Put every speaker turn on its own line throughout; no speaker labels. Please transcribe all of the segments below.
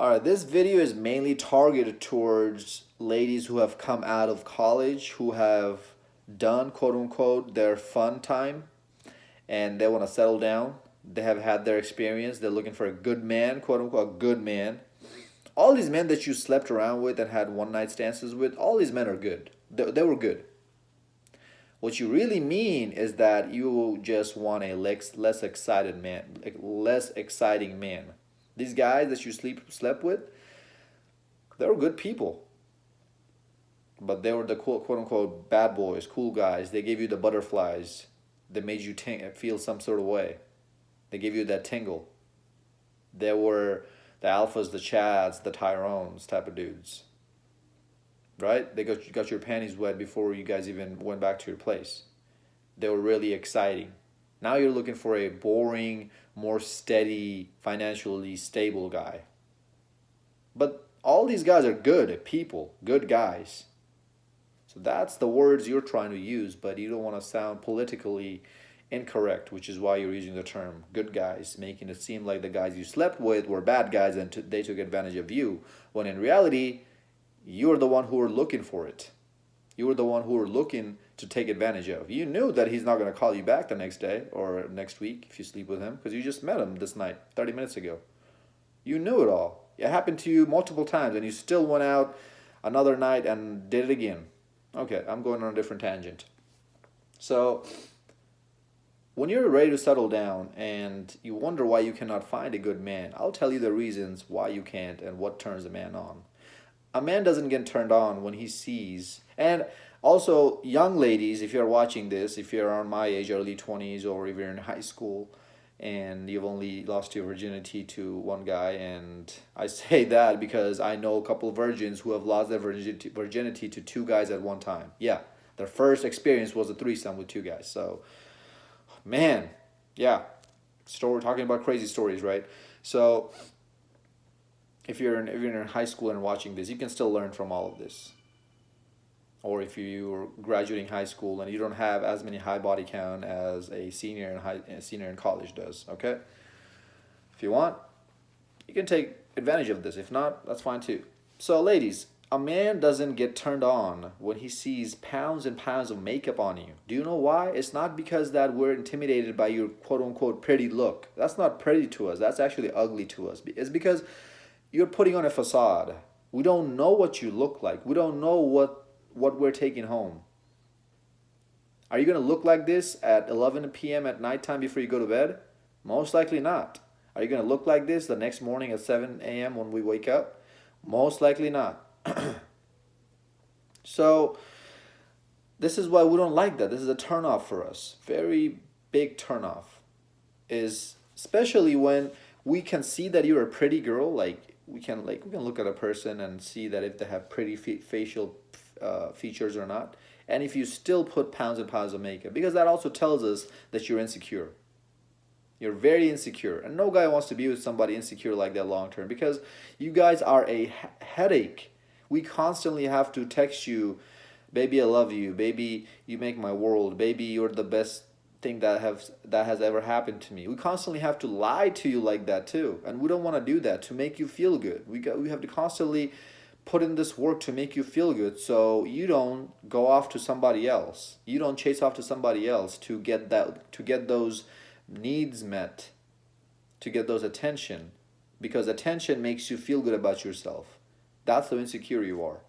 Alright, this video is mainly targeted towards ladies who have come out of college, who have done quote unquote their fun time, and they want to settle down. They have had their experience. They're looking for a good man, quote unquote, a good man. All these men that you slept around with and had one night stances with, all these men are good. They were good. What you really mean is that you just want a less excited man, like less exciting man. These guys that you slept with, they were good people, but they were the quote unquote bad boys, cool guys. They gave you the butterflies. They made you feel some sort of way. They gave you that tingle. They were the alphas, the chads, the Tyrones type of dudes, right? They got your panties wet before you guys even went back to your place. They were really exciting. Now you're looking for a boring, more steady, financially stable guy. But all these guys are good people, good guys. So that's the words you're trying to use, but you don't want to sound politically incorrect, which is why you're using the term good guys, making it seem like the guys you slept with were bad guys and they took advantage of you, when in reality, you're the one who were looking for it. You were the one who were looking to take advantage of. You knew that he's not going to call you back the next day or next week if you sleep with him because you just met him this night, 30 minutes ago. You knew it all. It happened to you multiple times and you still went out another night and did it again. Okay, I'm going on a different tangent. So, when you're ready to settle down and you wonder why you cannot find a good man, I'll tell you the reasons why you can't and what turns a man on. A man doesn't get turned on when he sees, and also young ladies, if you're watching this, if you're around my age, early 20s, or if you're in high school and you've only lost your virginity to one guy, and I say that because I know a couple of virgins who have lost their virginity to two guys at one time. Yeah, their first experience was a threesome with two guys. So, man, yeah, story talking about crazy stories, right? So if you're in high school and watching this, you can still learn from all of this. Or if you're graduating high school and you don't have as many high body count as a senior in college does, okay? If you want, you can take advantage of this. If not, that's fine too. So, ladies, a man doesn't get turned on when he sees pounds and pounds of makeup on you. Do you know why? It's not because that we're intimidated by your quote unquote pretty look. That's not pretty to us. That's actually ugly to us. It's because you're putting on a facade. We don't know what you look like. We don't know what we're taking home. Are you going to look like this at 11 p.m. at nighttime before you go to bed? Most likely not. Are you going to look like this the next morning at 7 a.m. when we wake up? Most likely not. So, this is why we don't like that. This is a turnoff for us. Very big turnoff. Is especially when we can see that you're a pretty girl, like we can look at a person and see that if they have pretty facial features or not, and if you still put pounds and pounds of makeup, because that also tells us that you're insecure. You're very insecure, and no guy wants to be with somebody insecure like that long term, because you guys are a headache. We constantly have to text you, baby, I love you, baby, you make my world, baby, you're the best thing that has ever happened to me. We constantly have to lie to you like that too, and we don't want to do that to make you feel good. We have to constantly put in this work to make you feel good, so you don't go off to somebody else. You don't chase off to somebody else to get those needs met, to get those attention, because attention makes you feel good about yourself. That's how insecure you are.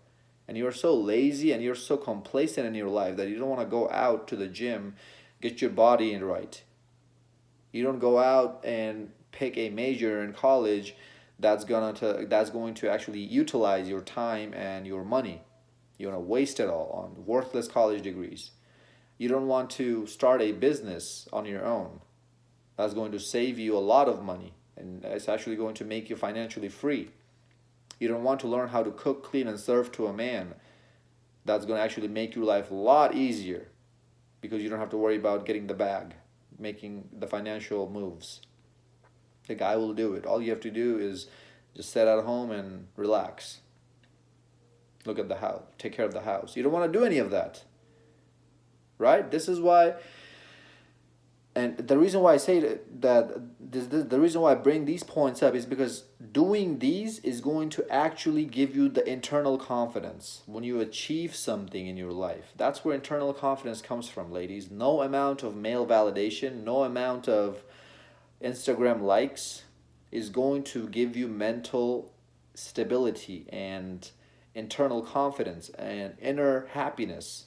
And you're so lazy and you're so complacent in your life that you don't want to go out to the gym, get your body in right. You don't go out and pick a major in college that's going to actually utilize your time and your money. You want to waste it all on worthless college degrees. You don't want to start a business on your own. That's going to save you a lot of money, and it's actually going to make you financially free. You don't want to learn how to cook, clean, and serve to a man. That's going to actually make your life a lot easier because you don't have to worry about getting the bag, making the financial moves. The guy will do it. All you have to do is just sit at home and relax. Look at the house. Take care of the house. You don't want to do any of that. Right? This is why And the reason why I say the reason why I bring these points up is because doing these is going to actually give you the internal confidence when you achieve something in your life. That's where internal confidence comes from, ladies. No amount of male validation, no amount of Instagram likes is going to give you mental stability and internal confidence and inner happiness.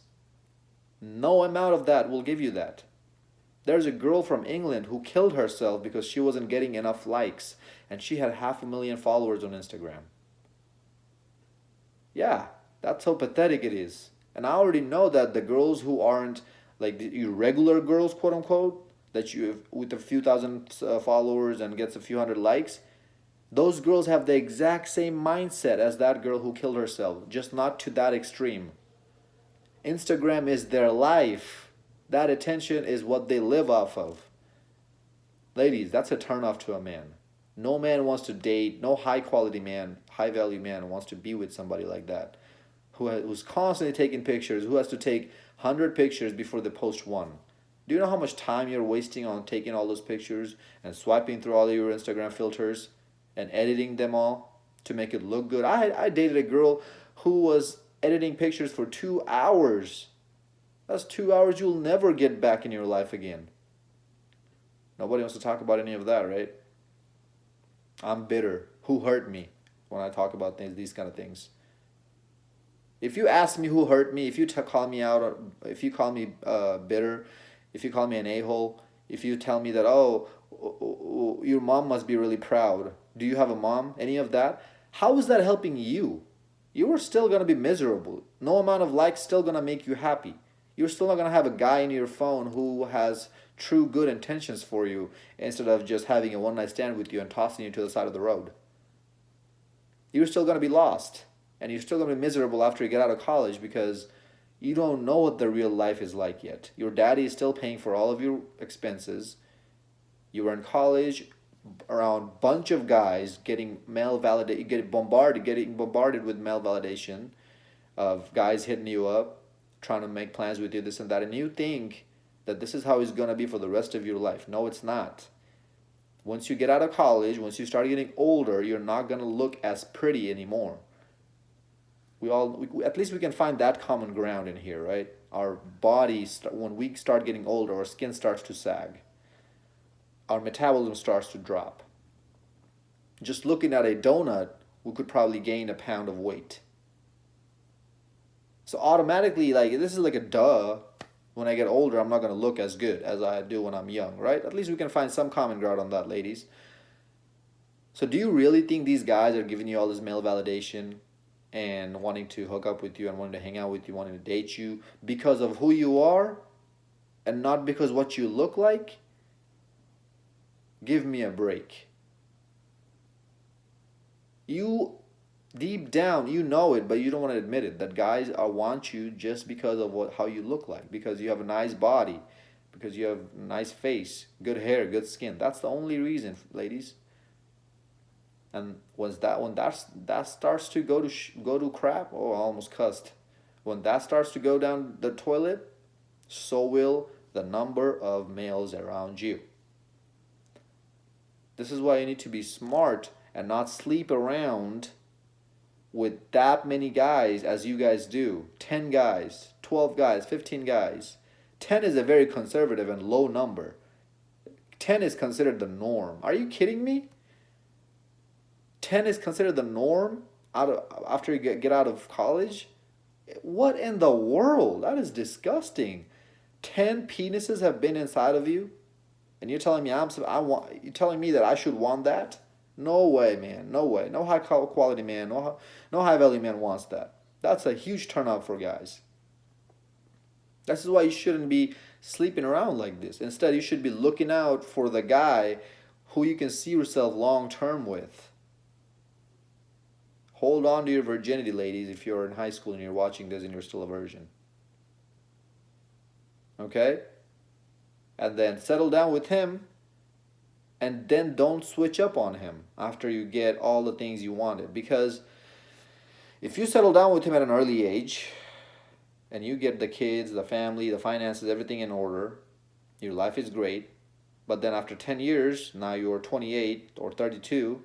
No amount of that will give you that. There's a girl from England who killed herself because she wasn't getting enough likes, and she had 500,000 followers on Instagram. Yeah, that's how pathetic it is. And I already know that the girls who aren't like the irregular girls, quote unquote, that you with a few thousand followers and gets a few hundred likes, those girls have the exact same mindset as that girl who killed herself, just not to that extreme. Instagram is their life. That attention is what they live off of. Ladies, that's a turn off to a man. No man wants to date, no high quality man, high value man wants to be with somebody like that. Who's constantly taking pictures, who has to take 100 pictures before they post one. Do you know how much time you're wasting on taking all those pictures and swiping through all of your Instagram filters and editing them all to make it look good? I dated a girl who was editing pictures for 2 hours. That's 2 hours you'll never get back in your life again. Nobody wants to talk about any of that, right? I'm bitter. Who hurt me when I talk about these kind of things? If you ask me who hurt me, if you call me out, or if you call me bitter, if you call me an a-hole, if you tell me that, oh, your mom must be really proud. Do you have a mom? Any of that? How is that helping you? You are still going to be miserable. No amount of likes still going to make you happy. You're still not going to have a guy in your phone who has true good intentions for you instead of just having a one night stand with you and tossing you to the side of the road. You're still going to be lost. And you're still going to be miserable after you get out of college because you don't know what the real life is like yet. Your daddy is still paying for all of your expenses. You were in college around a bunch of guys getting getting bombarded with male validation of guys hitting you up, trying to make plans with you, this and that, and you think that this is how it's going to be for the rest of your life. No, it's not. Once you get out of college, once you start getting older, you're not going to look as pretty anymore. At least we can find that common ground in here, right? Our bodies, when we start getting older, our skin starts to sag. Our metabolism starts to drop. Just looking at a donut, we could probably gain a pound of weight. So automatically, like, this is like a duh. When I get older, I'm not going to look as good as I do when I'm young, right? At least we can find some common ground on that, ladies. So do you really think these guys are giving you all this male validation and wanting to hook up with you and wanting to hang out with you, wanting to date you because of who you are and not because what you look like? Give me a break. You, deep down, you know it, but you don't want to admit it, that guys want you just because of how you look like, because you have a nice body, because you have a nice face, good hair, good skin. That's the only reason, ladies. And when that starts to go to crap, oh, I almost cussed. When that starts to go down the toilet, so will the number of males around you. This is why you need to be smart and not sleep around with that many guys as you guys do. 10 guys, 12 guys, 15 guys. 10 is a very conservative and low number. 10 is considered the norm. Are you kidding me? 10 is considered the norm after you get out of college? What in the world? That is disgusting. 10 penises have been inside of you, and you're telling me you're telling me that I should want that? No way, man. No way. No high quality man, no high value man wants that. That's a huge turn off for guys. This is why you shouldn't be sleeping around like this. Instead, you should be looking out for the guy who you can see yourself long term with. Hold on to your virginity, ladies, if you're in high school and you're watching this and you're still a virgin. Okay? And then settle down with him, and then don't switch up on him after you get all the things you wanted. Because if you settle down with him at an early age, and you get the kids, the family, the finances, everything in order, your life is great, But then after 10 years, now you're 28 or 32,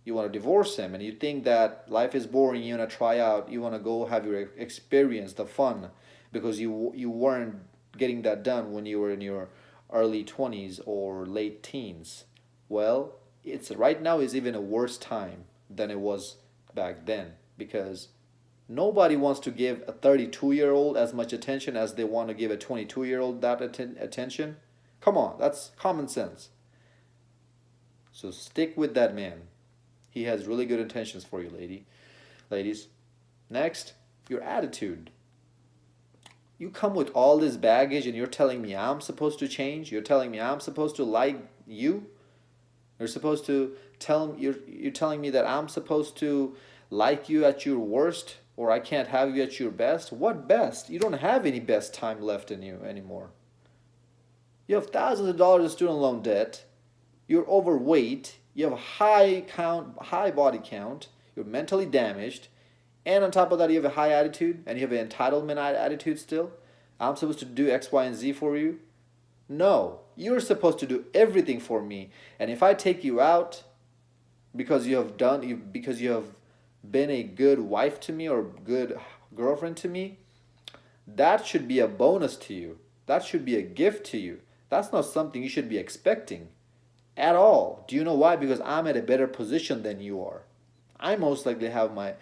you want to divorce him and you think that life is boring, you want to try out, you want to go have your experience, the fun, because you weren't getting that done when you were in your early 20s or late teens. Well, it's right now is even a worse time than it was back then, because nobody wants to give a 32-year-old as much attention as they want to give a 22-year-old that attention. Come on, that's common sense. So stick with that man. He has really good intentions for you, ladies. Next, your attitude. You come with all this baggage and you're telling me I'm supposed to change? You're telling me I'm supposed to like you? You're supposed to you're telling me that I'm supposed to like you at your worst, or I can't have you at your best? What best? You don't have any best time left in you anymore. You have thousands of dollars of student loan debt. You're overweight. You have a high body count. You're mentally damaged. And on top of that, you have a high attitude and you have an entitlement attitude still. I'm supposed to do X, Y, and Z for you. No, you're supposed to do everything for me. And if I take you out because because you have been a good wife to me or good girlfriend to me, that should be a bonus to you. That should be a gift to you. That's not something you should be expecting at all. Do you know why? Because I'm at a better position than you are. I most likely have my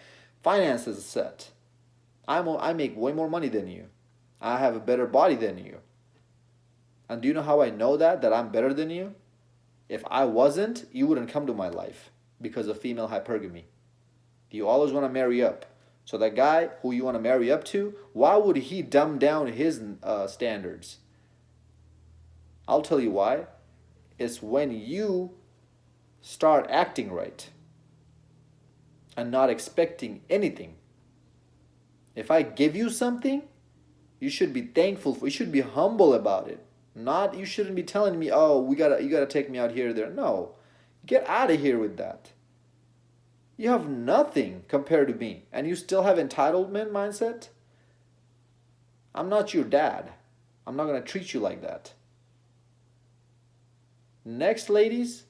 finances set. I make way more money than you. I have a better body than you. And do you know how I know that? That I'm better than you? If I wasn't, you wouldn't come to my life because of female hypergamy. You always want to marry up. So that guy who you want to marry up to, why would he dumb down his standards? I'll tell you why. It's when you start acting right and not expecting anything. If I give you something, you should be thankful for. You should be humble about it. Not, you shouldn't be telling me, oh, you gotta take me out here or there. No, get out of here with that. You have nothing compared to me, and you still have entitlement mindset. I'm not your dad. I'm not gonna treat you like that. Next, ladies,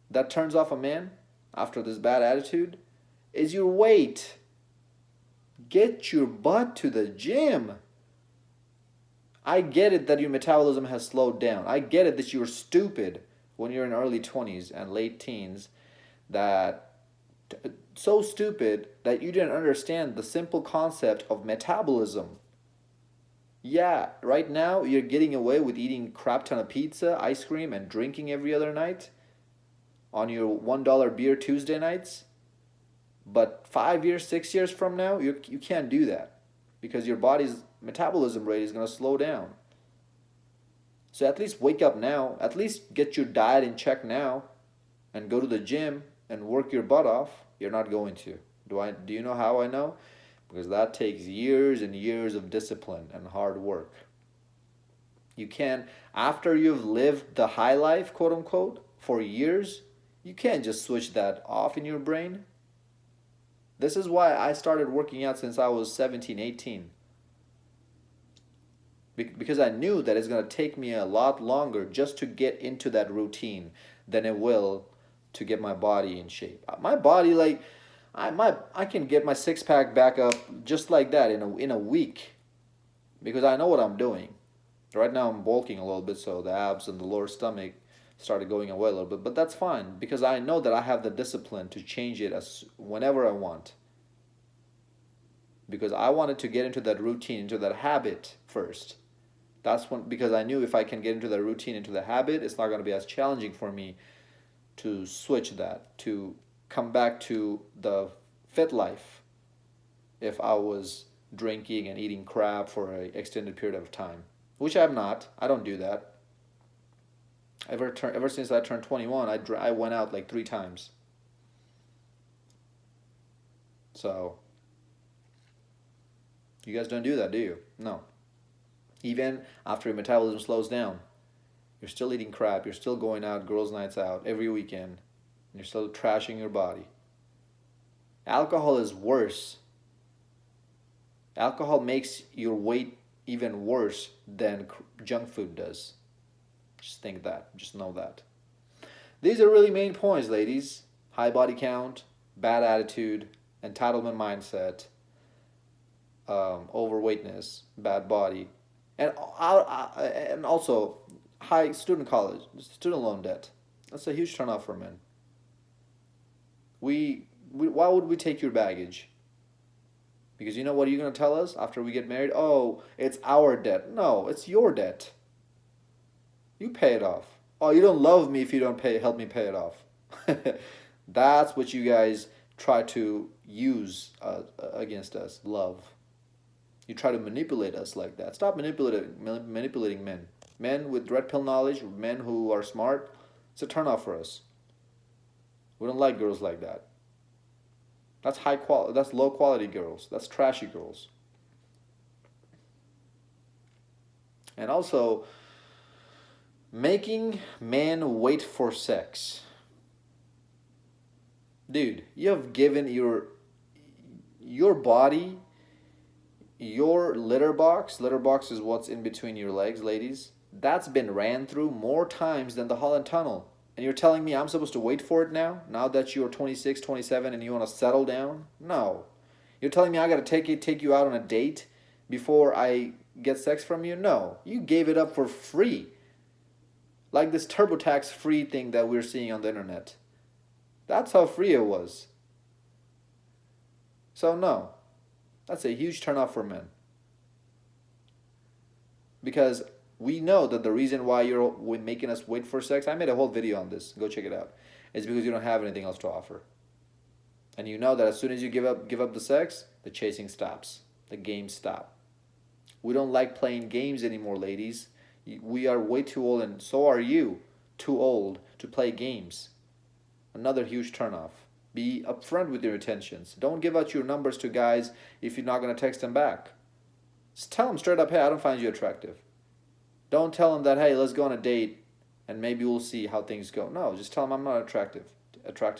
that turns off a man after this bad attitude is your weight. Get your butt to the gym. I get it that your metabolism has slowed down. I get it that you're stupid when you're in early 20s and late teens, that so stupid that you didn't understand the simple concept of metabolism. Yeah, right now you're getting away with eating crap ton of pizza, ice cream, and drinking every other night on your $1 beer Tuesday nights. But 5 years, 6 years from now, you can't do that because your body's metabolism rate is going to slow down. So at least wake up now. At least get your diet in check now and go to the gym and work your butt off. You're not going to. Do you know how I know? Because that takes years and years of discipline and hard work. You can't, after you've lived the high life, quote unquote, for years, you can't just switch that off in your brain. This is why I started working out since I was 17, 18. Because I knew that it's going to take me a lot longer just to get into that routine than it will to get my body in shape. My body, like, I can get my six-pack back up just like that in a week because I know what I'm doing. Right now I'm bulking a little bit, so the abs and the lower stomach started going away a little bit, but that's fine because I know that I have the discipline to change it as whenever I want. Because I wanted to get into that routine, into that habit first. That's when, because I knew if I can get into that routine, into the habit, it's not going to be as challenging for me to switch that, to come back to the fit life if I was drinking and eating crap for an extended period of time, which I'm not. I don't do that. Ever since I turned 21, I went out like 3 times. So you guys don't do that, do you? No. Even after your metabolism slows down, you're still eating crap. You're still going out, girls' nights out every weekend. And you're still trashing your body. Alcohol is worse. Alcohol makes your weight even worse than junk food does. Just think that. Just know that. These are really main points, ladies. High body count, bad attitude, entitlement mindset, overweightness, bad body, and also high student loan debt. That's a huge turnoff for men. Why would we take your baggage? Because you know what you're gonna tell us after we get married? Oh, it's our debt. No, it's your debt. You pay it off. Oh, you don't love me if you don't help me pay it off. That's what you guys try to use against us. Love. You try to manipulate us like that. Stop manipulating men. Men with red pill knowledge, men who are smart. It's a turnoff for us. We don't like girls like that. That's high quality. That's low quality girls. That's trashy girls. And also, making men wait for sex. Dude, you have given your body, your litter box. Litter box is what's in between your legs, ladies. That's been ran through more times than the Holland Tunnel. And you're telling me I'm supposed to wait for it now? Now that you're 26, 27 and you want to settle down? No. You're telling me I got to take you out on a date before I get sex from you? No. You gave it up for free. Like this TurboTax free thing that we're seeing on the internet. That's how free it was. So no. That's a huge turnoff for men. Because we know that the reason why you're making us wait for sex, I made a whole video on this, go check it out, is because you don't have anything else to offer. And you know that as soon as you give up the sex, the chasing stops. The games stop. We don't like playing games anymore, ladies. We are way too old, and so are you, too old to play games. Another huge turnoff. Be upfront with your intentions. Don't give out your numbers to guys if you're not going to text them back. Just tell them straight up, hey, I don't find you attractive. Don't tell them that, hey, let's go on a date and maybe we'll see how things go. No, just tell them I'm not attracted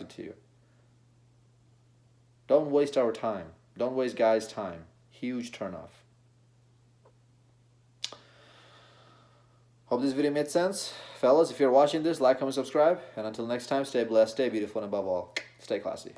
to you. Don't waste our time. Don't waste guys' time. Huge turnoff. Hope this video made sense. Fellas, if you're watching this, like, comment, subscribe. And until next time, stay blessed, stay beautiful, and above all, stay classy.